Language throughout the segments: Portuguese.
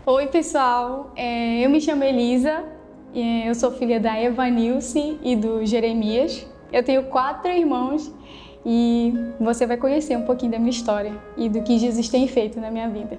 Oi, pessoal. Eu me chamo Elisa, eu sou filha da Evanilce e do Jeremias. Eu tenho 4 irmãos e você vai conhecer um pouquinho da minha história e do que Jesus tem feito na minha vida.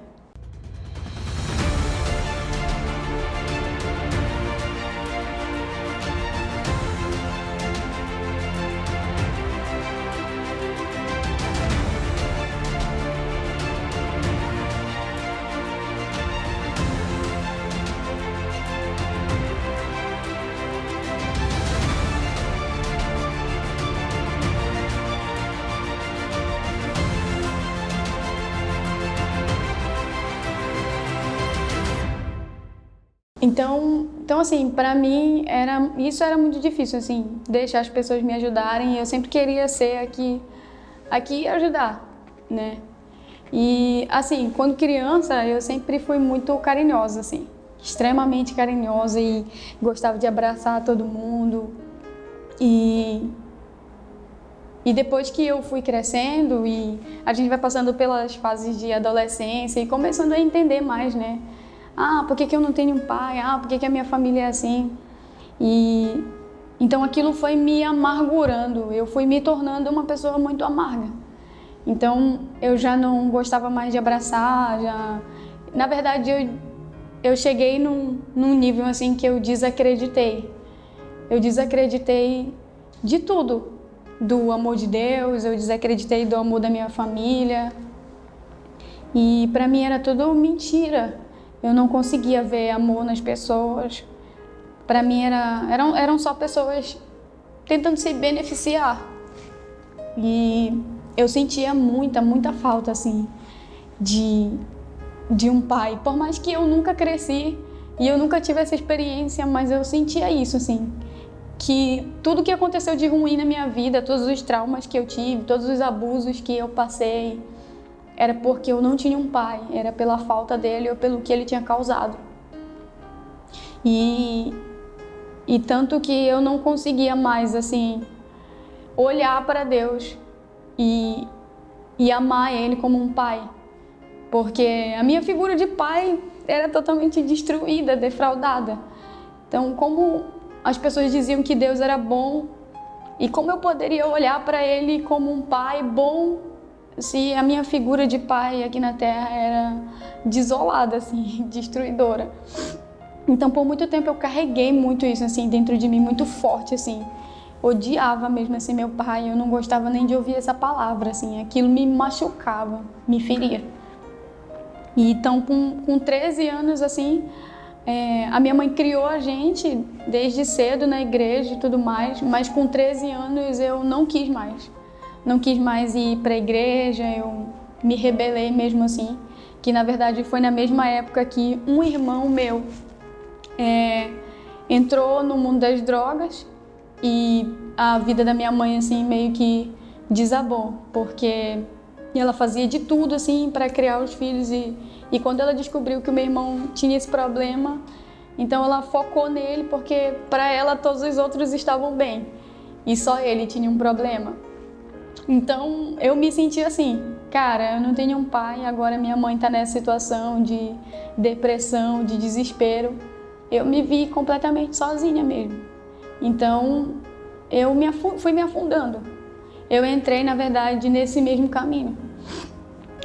Então assim, para mim isso era muito difícil, assim, deixar as pessoas me ajudarem. Eu sempre queria ser aqui e ajudar, né? E assim, quando criança, eu sempre fui muito carinhosa, assim, extremamente carinhosa e gostava de abraçar todo mundo. E depois que eu fui crescendo e a gente vai passando pelas fases de adolescência e começando a entender mais, né? Por que eu não tenho um pai? Por que a minha família é assim? E então aquilo foi me amargurando, eu fui me tornando uma pessoa muito amarga. Então eu já não gostava mais de abraçar, na verdade eu cheguei num nível assim que eu desacreditei. Eu desacreditei de tudo, do amor de Deus, eu desacreditei do amor da minha família. E para mim era tudo mentira. Eu não conseguia ver amor nas pessoas. Para mim eram só pessoas tentando se beneficiar. E eu sentia muita falta assim de um pai. Por mais que eu nunca cresci e eu nunca tive essa experiência, mas eu sentia isso assim, que tudo que aconteceu de ruim na minha vida, todos os traumas que eu tive, todos os abusos que eu passei, era porque eu não tinha um pai, era pela falta dele ou pelo que ele tinha causado. E tanto que eu não conseguia mais, assim, olhar para Deus e amar Ele como um pai. Porque a minha figura de pai era totalmente destruída, defraudada. Então, como as pessoas diziam que Deus era bom, e como eu poderia olhar para Ele como um pai bom, se a minha figura de pai aqui na Terra era desolada, assim, destruidora. Então, por muito tempo eu carreguei muito isso, assim, dentro de mim, muito forte, assim. Odiava mesmo, assim, meu pai. Eu não gostava nem de ouvir essa palavra, assim. Aquilo me machucava, me feria. E então, com 13 anos, assim, a minha mãe criou a gente desde cedo na igreja e tudo mais, mas com 13 anos eu não quis mais. Não quis mais ir para a igreja, eu me rebelei mesmo assim, que na verdade foi na mesma época que um irmão meu entrou no mundo das drogas e a vida da minha mãe assim meio que desabou, porque ela fazia de tudo assim para criar os filhos e quando ela descobriu que o meu irmão tinha esse problema, então ela focou nele porque para ela todos os outros estavam bem e só ele tinha um problema. Então eu me senti assim, cara, eu não tenho um pai, agora minha mãe tá nessa situação de depressão, de desespero. Eu me vi completamente sozinha mesmo. Então eu fui me afundando. Eu entrei, na verdade, nesse mesmo caminho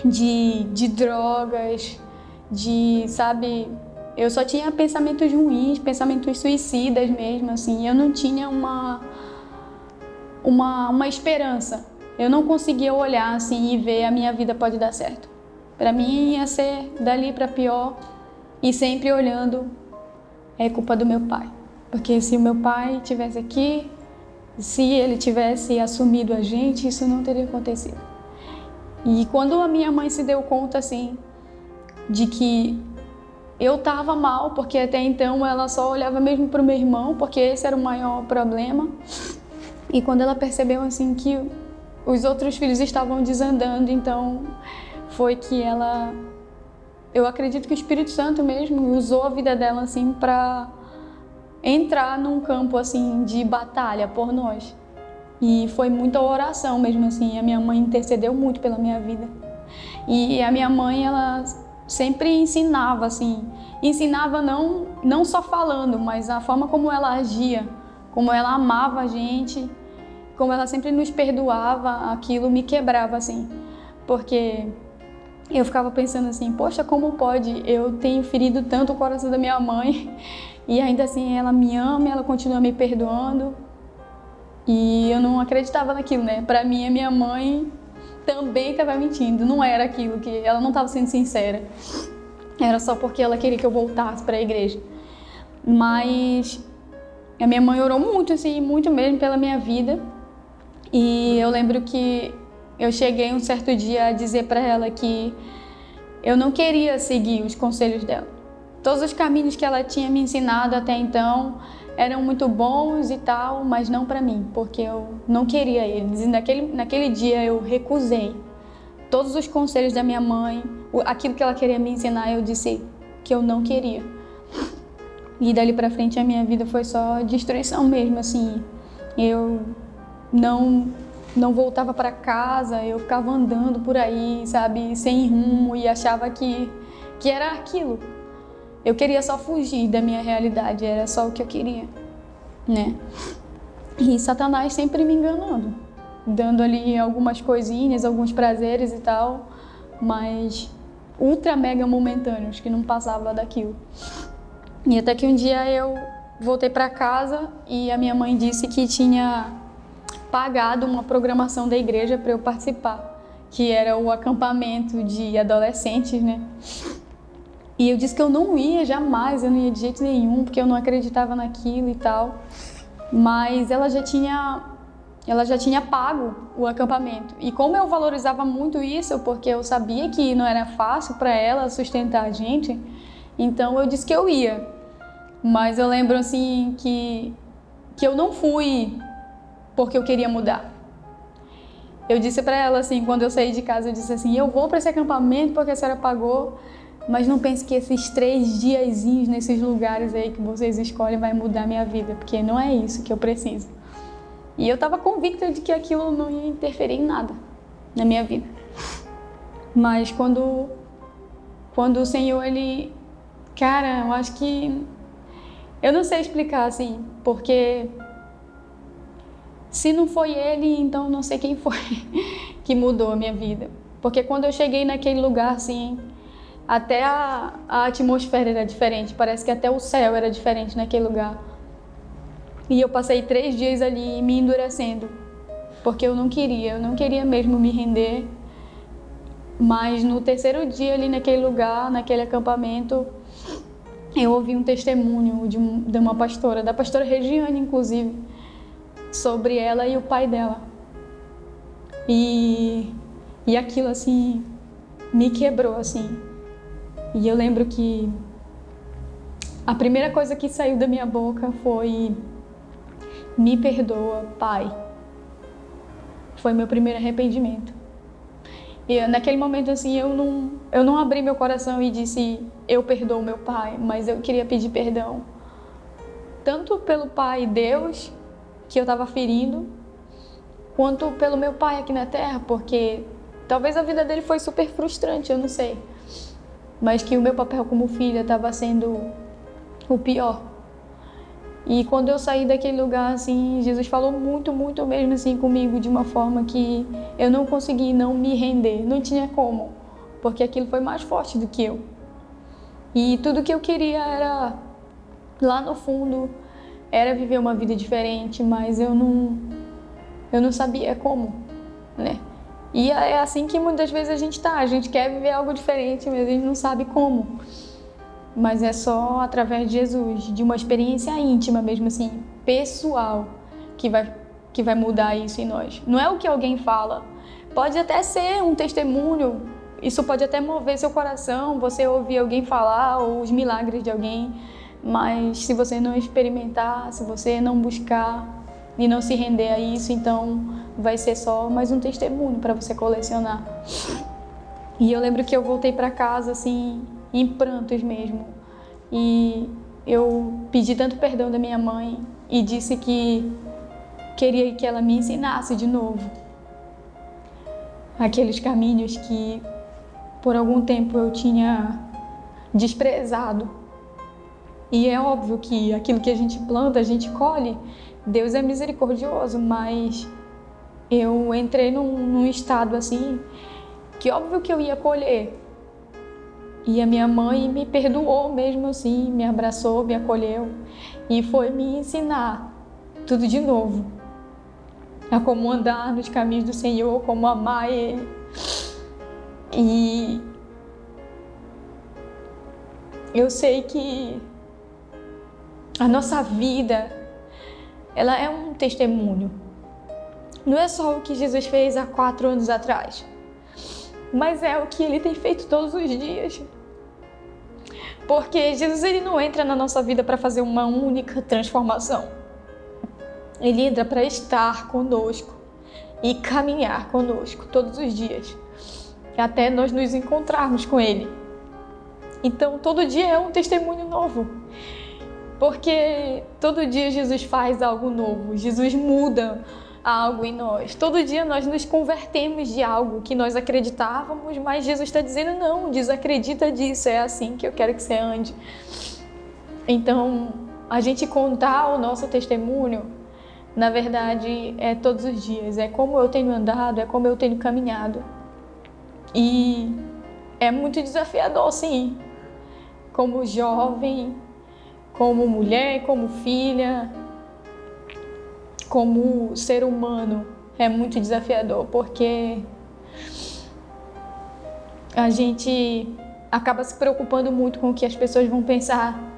de drogas, sabe, eu só tinha pensamentos ruins, pensamentos suicidas mesmo, assim. Eu não tinha uma esperança. Eu não conseguia olhar assim e ver a minha vida pode dar certo. Para mim ia ser dali para pior e sempre olhando é culpa do meu pai. Porque se o meu pai estivesse aqui, se ele tivesse assumido a gente, isso não teria acontecido. E quando a minha mãe se deu conta assim de que eu estava mal, porque até então ela só olhava mesmo para o meu irmão, porque esse era o maior problema. E quando ela percebeu assim que os outros filhos estavam desandando, então foi que eu acredito que o Espírito Santo mesmo usou a vida dela assim para entrar num campo assim de batalha por nós. E foi muita oração mesmo assim, a minha mãe intercedeu muito pela minha vida. E a minha mãe, ela sempre ensinava, assim. Ensinava não só falando, mas a forma como ela agia, como ela amava a gente, como ela sempre nos perdoava, aquilo me quebrava, assim. Porque eu ficava pensando assim, poxa, como pode? Eu tenho ferido tanto o coração da minha mãe e ainda assim ela me ama, ela continua me perdoando. E eu não acreditava naquilo, né? Pra mim, a minha mãe também estava mentindo, não era aquilo, que ela não estava sendo sincera. Era só porque ela queria que eu voltasse para a igreja. Mas a minha mãe orou muito, assim, muito mesmo pela minha vida. E eu lembro que eu cheguei um certo dia a dizer para ela que eu não queria seguir os conselhos dela. Todos os caminhos que ela tinha me ensinado até então eram muito bons e tal, mas não para mim, porque eu não queria eles. E naquele dia eu recusei todos os conselhos da minha mãe, aquilo que ela queria me ensinar, eu disse que eu não queria. E dali para frente a minha vida foi só destruição mesmo, assim. Eu não voltava para casa, eu ficava andando por aí, sabe, sem rumo e achava que era aquilo. Eu queria só fugir da minha realidade, era só o que eu queria, né? E Satanás sempre me enganando, dando ali algumas coisinhas, alguns prazeres e tal, mas ultra mega momentâneos, que não passava daquilo. E até que um dia eu voltei para casa e a minha mãe disse que tinha pagado uma programação da igreja para eu participar, que era o acampamento de adolescentes, né? E eu disse que eu não ia jamais, eu não ia de jeito nenhum, porque eu não acreditava naquilo e tal. Mas ela já tinha pago o acampamento. E como eu valorizava muito isso, porque eu sabia que não era fácil para ela sustentar a gente, então eu disse que eu ia. Mas eu lembro assim que eu não fui porque eu queria mudar. Eu disse para ela assim, quando eu saí de casa, eu disse assim, eu vou para esse acampamento porque a senhora pagou, mas não pense que esses 3 diazinhos nesses lugares aí que vocês escolhem vai mudar minha vida, porque não é isso que eu preciso. E eu estava convicta de que aquilo não ia interferir em nada na minha vida. Mas quando o Senhor, ele... Cara, eu acho que... Eu não sei explicar, assim, porque... Se não foi ele, então não sei quem foi que mudou a minha vida. Porque quando eu cheguei naquele lugar, assim, até a atmosfera era diferente. Parece que até o céu era diferente naquele lugar. E eu passei 3 dias ali me endurecendo. Porque eu não queria mesmo me render. Mas no 3º dia ali naquele lugar, naquele acampamento, eu ouvi um testemunho de uma pastora, da pastora Regiane, inclusive, sobre ela e o pai dela. E aquilo, assim, me quebrou, assim. E eu lembro que a primeira coisa que saiu da minha boca foi: me perdoa, pai. Foi meu primeiro arrependimento. E naquele momento, assim, eu não abri meu coração e disse, eu perdoo meu pai, mas eu queria pedir perdão. Tanto pelo pai Deus, que eu estava ferindo, quanto pelo meu pai aqui na terra, porque talvez a vida dele foi super frustrante, eu não sei. Mas que o meu papel como filha estava sendo o pior. E quando eu saí daquele lugar, assim, Jesus falou muito, muito mesmo assim comigo, de uma forma que eu não consegui não me render, não tinha como, porque aquilo foi mais forte do que eu. E tudo que eu queria era, lá no fundo, era viver uma vida diferente, mas eu não sabia como, né? E é assim que muitas vezes a gente quer viver algo diferente, mas a gente não sabe como. Mas é só através de Jesus, de uma experiência íntima mesmo assim, pessoal, que vai mudar isso em nós. Não é o que alguém fala. Pode até ser um testemunho, isso pode até mover seu coração, você ouvir alguém falar, ou os milagres de alguém, mas se você não experimentar, se você não buscar e não se render a isso, então vai ser só mais um testemunho para você colecionar. E eu lembro que eu voltei para casa assim, em prantos mesmo. E eu pedi tanto perdão da minha mãe e disse que queria que ela me ensinasse de novo aqueles caminhos que por algum tempo eu tinha desprezado. E é óbvio que aquilo que a gente planta, a gente colhe. Deus é misericordioso, mas eu entrei num estado assim, que óbvio que eu ia colher. E a minha mãe me perdoou mesmo assim, me abraçou, me acolheu e foi me ensinar tudo de novo. A como andar nos caminhos do Senhor, como amar Ele. E eu sei que a nossa vida, ela é um testemunho. Não é só o que Jesus fez há 4 anos atrás, mas é o que Ele tem feito todos os dias. Porque Jesus, Ele não entra na nossa vida para fazer uma única transformação. Ele entra para estar conosco e caminhar conosco todos os dias, até nós nos encontrarmos com Ele. Então, todo dia é um testemunho novo, porque todo dia Jesus faz algo novo, Jesus muda algo em nós. Todo dia nós nos convertemos de algo que nós acreditávamos, mas Jesus está dizendo, não, desacredita disso, é assim que eu quero que você ande. Então, a gente contar o nosso testemunho, na verdade, é todos os dias, é como eu tenho andado, é como eu tenho caminhado. E é muito desafiador, sim, como jovem, como mulher, como filha, como ser humano, é muito desafiador, porque a gente acaba se preocupando muito com o que as pessoas vão pensar.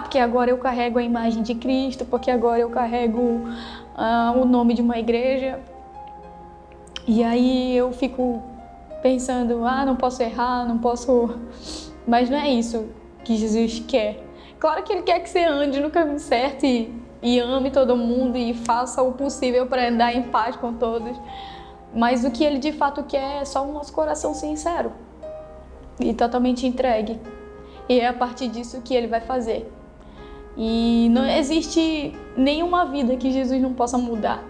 Porque agora eu carrego a imagem de Cristo, porque agora eu carrego o nome de uma igreja. E aí eu fico pensando, não posso errar, não posso... Mas não é isso que Jesus quer. Claro que Ele quer que você ande no caminho certo e ame todo mundo e faça o possível para andar em paz com todos. Mas o que Ele de fato quer é só o nosso coração sincero e totalmente entregue. E é a partir disso que Ele vai fazer. E não existe nenhuma vida que Jesus não possa mudar.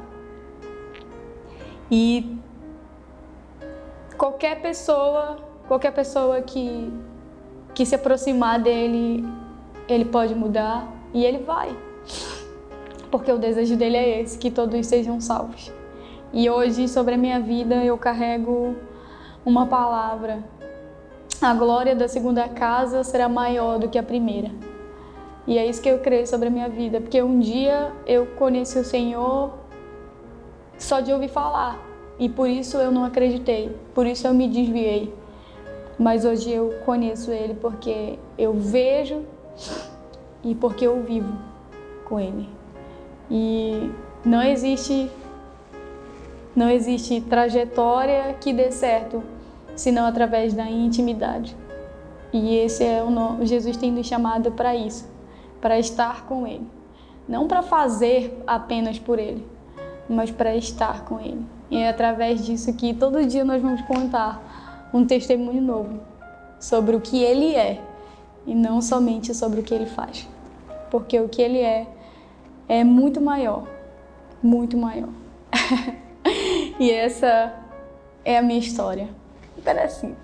E qualquer pessoa que se aproximar dele, Ele pode mudar e Ele vai. Porque o desejo dele é esse, que todos sejam salvos. E hoje, sobre a minha vida, eu carrego uma palavra. A glória da segunda casa será maior do que a primeira. E é isso que eu creio sobre a minha vida. Porque um dia eu conheci o Senhor só de ouvir falar. E por isso eu não acreditei. Por isso eu me desviei. Mas hoje eu conheço Ele porque eu vejo e porque eu vivo com Ele. E não existe trajetória que dê certo, senão através da intimidade. E esse é Jesus tem nos chamado para isso, para estar com Ele. Não para fazer apenas por Ele, mas para estar com Ele. E é através disso que todo dia nós vamos contar um testemunho novo sobre o que Ele é e não somente sobre o que Ele faz. Porque o que Ele é muito maior, muito maior. E essa é a minha história. Um pedacinho.